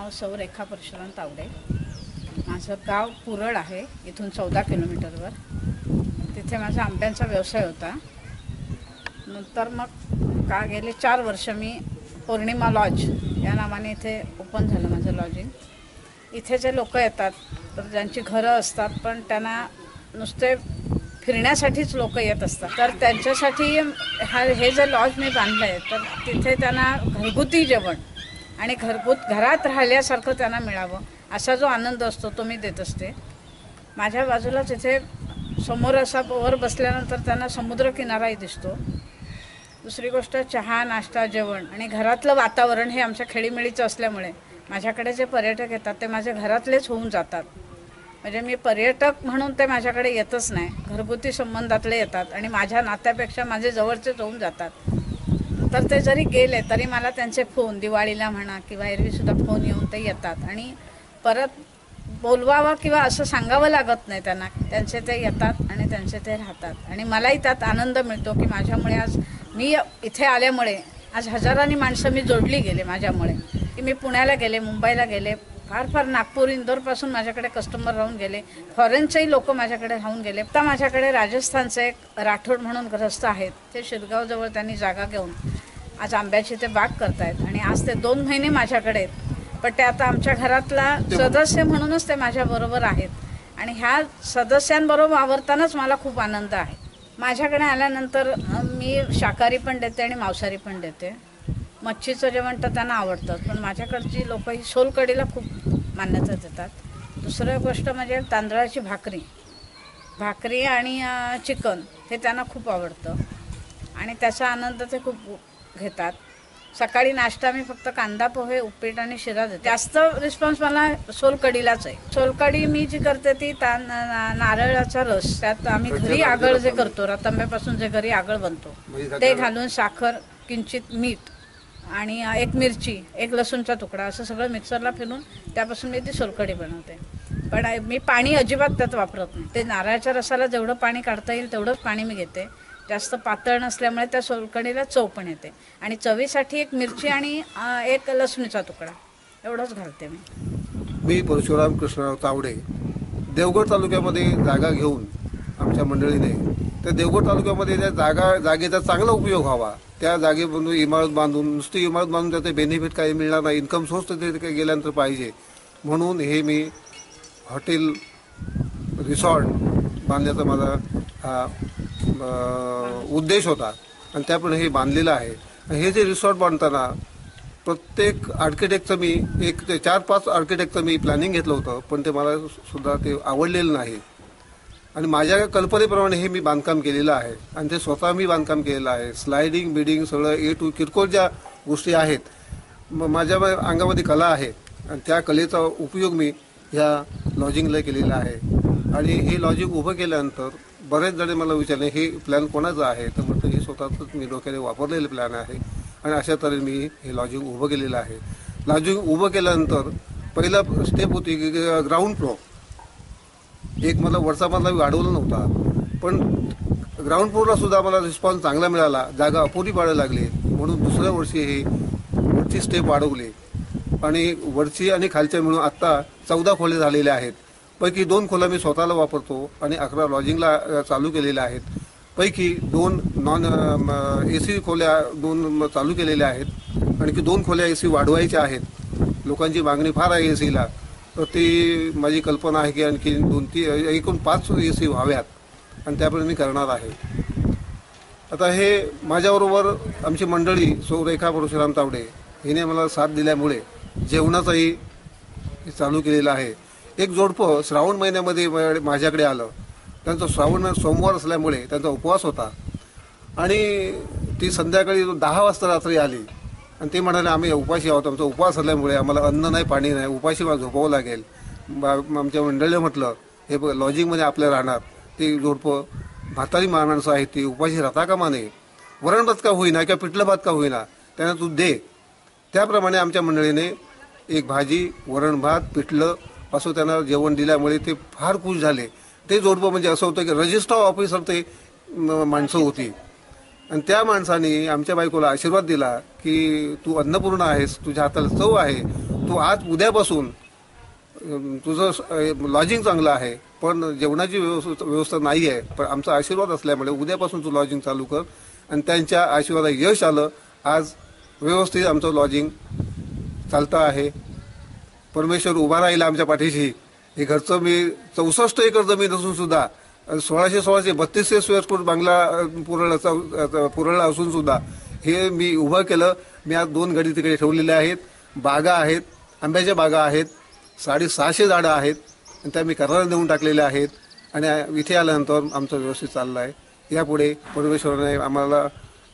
नाव सौ रेखा परशुराम तावडे। माझं गाव पुरळ आहे, इथून 14 किलोमीटरवर। तिथे माझा आंब्यांचा व्यवसाय होता। नंतर मग गेले 4 वर्ष मी पौर्णिमा लॉज या नावाने इथे ओपन झालं माझं लॉजिंग। इथे जे लोक येतात तर ज्यांची घरं असतात पण त्यांना नुसते फिरण्यासाठीच लोक येत असतात, तर त्यांच्यासाठी हे जे लॉज मी बांधलं आहे तर तिथे त्यांना घरगुती जेवण आणि घरात राहिल्यासारखं त्यांना मिळावं असा जो आनंद असतो तो मी देत असते। माझ्या बाजूला तिथे समोर असा वर बसल्यानंतर त्यांना समुद्रकिनाराही दिसतो। दुसरी गोष्ट चहा नाश्ता जेवण आणि घरातलं वातावरण हे आमच्या खेडीमेळीचं असल्यामुळे माझ्याकडे जे पर्यटक येतात ते माझ्या घरातलेच होऊन जातात। म्हणजे मी पर्यटक म्हणून ते माझ्याकडे येतच नाही, घरगुती संबंधातले येतात आणि माझ्या नात्यापेक्षा माझे जवळचेच होऊन जातात। तर ते जरी गेले तरी मला त्यांचे फोन दिवाळीला म्हणा किंवा एरवीसुद्धा फोन येऊन ते येतात आणि परत बोलवावं किंवा असं सांगावं लागत नाही त्यांना, त्यांचे ते येतात आणि त्यांचे ते राहतात। आणि मलाही त्यात आनंद मिळतो की माझ्यामुळे आज मी इथे आल्यामुळे आज हजारांनी माणसं मी जोडली गेले माझ्यामुळे। की मी पुण्याला गेले, मुंबईला गेले, फार नागपूर इंदोरपासून माझ्याकडे कस्टमर राहून गेले, फॉरेनचेही लोक माझ्याकडे राहून गेले। आता माझ्याकडे राजस्थानचे एक राठोड म्हणून ग्रस्त आहेत, ते शिरगावजवळ त्यांनी जागा घेऊन आज आंब्याची ते बाग करतायत आणि आज ते 2 महिने माझ्याकडे आहेत। पण ते आता आमच्या घरातला सदस्य म्हणूनच ते माझ्याबरोबर आहेत आणि ह्या सदस्यांबरोबर वावरतानाच मला खूप आनंद आहे। माझ्याकडे आल्यानंतर मी शाकाहारी पण देते आणि मांसाहारी पण देते। मच्छीचं जेवण तर त्यांना आवडतं, पण माझ्याकडची लोक ही सोलकडीला खूप मान्यता देतात। दुसरी गोष्ट म्हणजे तांदळाची भाकरी आणि चिकन हे त्यांना खूप आवडतं आणि त्याचा आनंद ते खूप घेतात। सकाळी नाश्ता मी फक्त कांदा पोहे उपीट आणि शिरा देते। जास्त रिस्पॉन्स मला सोलकडीलाच आहे। सोलकडी मी जी करते ती नारळाचा रस, त्यात आम्ही घरी आगळ जे करतो, रतांब्यापासून जे घरी आगळ बनतो ते घालून साखर, किंचित मीठ आणि 1 मिरची, 1 लसूणचा तुकडा असं सगळं मिक्सरला फिरून त्यापासून मी ती सोलकढी बनवते। पण मी पाणी अजिबात त्यात वापरत नाही। ते नारळाच्या रसाला जेवढं पाणी काढता येईल तेवढंच पाणी मी घेते। जास्त पातळ नसल्यामुळे त्या सोलकढीला चव पण येते आणि चवीसाठी 1 मिरची आणि 1 लसूणचा तुकडा एवढंच घालते मी परशुराम कृष्णराव तावडे, देवगड तालुक्यामध्ये जागा घेऊन आमच्या मंडळीने त्या देवगड तालुक्यामध्ये त्या जागेचा चांगला उपयोग व्हावा, त्या जागेमधून इमारत बांधून, नुसती इमारत बांधून त्याचे बेनिफिट काही मिळणार नाही, इन्कम सोर्स तिथे गेल्यानंतर पाहिजे म्हणून हे मी हॉटेल रिसॉर्ट बांधण्याचा माझा उद्देश होता आणि त्याप्रमाणे हे बांधलेलं आहे। हे जे रिसॉर्ट बांधताना प्रत्येक आर्किटेक्टचं मी 1 ते 4-5 आर्किटेक्टचं मी प्लॅनिंग घेतलं होतं, पण ते मला सुद्धा ते आवडलेलं नाही आणि माझ्या कल्पनेप्रमाणे हे मी बांधकाम केलेलं आहे आणि ते स्वतः मी बांधकाम केलेलं आहे। स्लायडिंग बिडिंग सगळं A to किरकोळ ज्या गोष्टी आहेत माझ्या अंगामध्ये कला आहे आणि त्या कलेचा उपयोग मी ह्या लॉजिंगला केलेला आहे। आणि हे लॉजिंग उभं केल्यानंतर बरेच जण मला विचारले हे प्लॅन कोणाचं आहे, तर म्हटलं हे स्वतःच मी डोक्याने वापरलेलं प्लॅन आहे आणि अशा तऱ्हेने मी हे लॉजिंग उभं केलेलं आहे। लॉजिंग उभं केल्यानंतर पहिला स्टेप होती की ग्राउंड फ्लोर, एक मला वरचा मजला वाढवला नव्हता, पण ग्राउंड फ्लोरला सुद्धा मला रिस्पॉन्स चांगला मिळाला, जागा अपुरी पाडायला लागली म्हणून दुसऱ्या वर्षी हे वरची स्टेप वाढवली आणि वरची आणि खालच्या मिळून आत्ता 14 खोल्या झालेल्या आहेत। पैकी 2 खोल्या मी स्वतःला वापरतो आणि 11 लॉजिंगला चालू केलेल्या आहेत। पैकी 2 नॉन AC खोल्या 2 चालू केलेल्या आहेत, आणखी 2 खोल्या AC वाढवायच्या आहेत। लोकांची मागणी फार आहे ACला, तर ती माझी कल्पना आहे की आणखी 2-3 एकूण 5 AC व्हाव्यात आणि त्याप्रमाणे मी करणार आहे। आता हे माझ्याबरोबर आमची मंडळी सौ रेखा परशुराम तावडे हिने मला साथ दिल्यामुळे जेवणाचंही चालू केलेलं आहे। एक जोडपं श्रावण महिन्यामध्ये माझ्याकडे आलं, त्यांचा श्रावण सोमवार असल्यामुळे त्यांचा उपवास होता आणि ती संध्याकाळी 10 वाजता रात्री आली आणि ते म्हणाले आम्ही उपाशी आहोत, आमचा उपवास असल्यामुळे आम्हाला अन्न नाही पाणी नाही, उपाशी मला झोपावं लागेल। आमच्या मंडळीने म्हटलं हे लॉजिंगमध्ये आपल्या राहणार, ते जोडपं म्हातारी माणसं आहेत, ती उपाशी राहता कामा नये, वरण भात का होईना किंवा पिठलं भात का होईना त्यांना तू दे। त्याप्रमाणे आमच्या मंडळीने एक भाजी, वरण भात, पिठलं असं त्यांना जेवण दिल्यामुळे ते फार खुश झाले। ते जोडपं म्हणजे असं होतं की रजिस्टर ऑफिसर ते माणसं होती आणि त्या माणसाने आमच्या बायकोला आशीर्वाद दिला की तू अन्नपूर्ण आहेस, तुझ्या हाताला चव आहे, तू आज उद्यापासून तुझं लॉजिंग चांगलं आहे, पण जेवणाची व्यवस्था नाही आहे, पण आमचा आशीर्वाद असल्यामुळे उद्यापासून तू लॉजिंग चालू कर. आणि त्यांच्या आशीर्वादात यश आलं. आज व्यवस्थित आमचं लॉजिंग चालतं आहे. परमेश्वर उभा राहिला आमच्या पाठीशी. हे घरचं मी 64 एकर जमीन असून सुद्धा 1632 स्क्वेअर फूट बांगला पुरळला असून सुद्धा हे मी उभं केलं. मी आज 2 गडी तिकडे ठेवलेले आहेत. बागा आहेत, आंब्याच्या बागा आहेत, 650 झाडं आहेत आणि त्या मी कराराला देऊन टाकलेल्या आहेत. आणि इथे आल्यानंतर आमचं व्यवस्थित चाललं आहे. यापुढे परमेश्वराने आम्हाला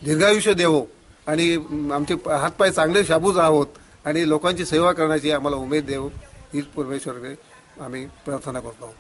दीर्घायुष्य देवो आणि आमचे हातपाय चांगले शाबूत आहोत आणि लोकांची सेवा करण्याची आम्हाला उमेद देव, हीच परमेश्वराने आम्ही प्रार्थना करतो.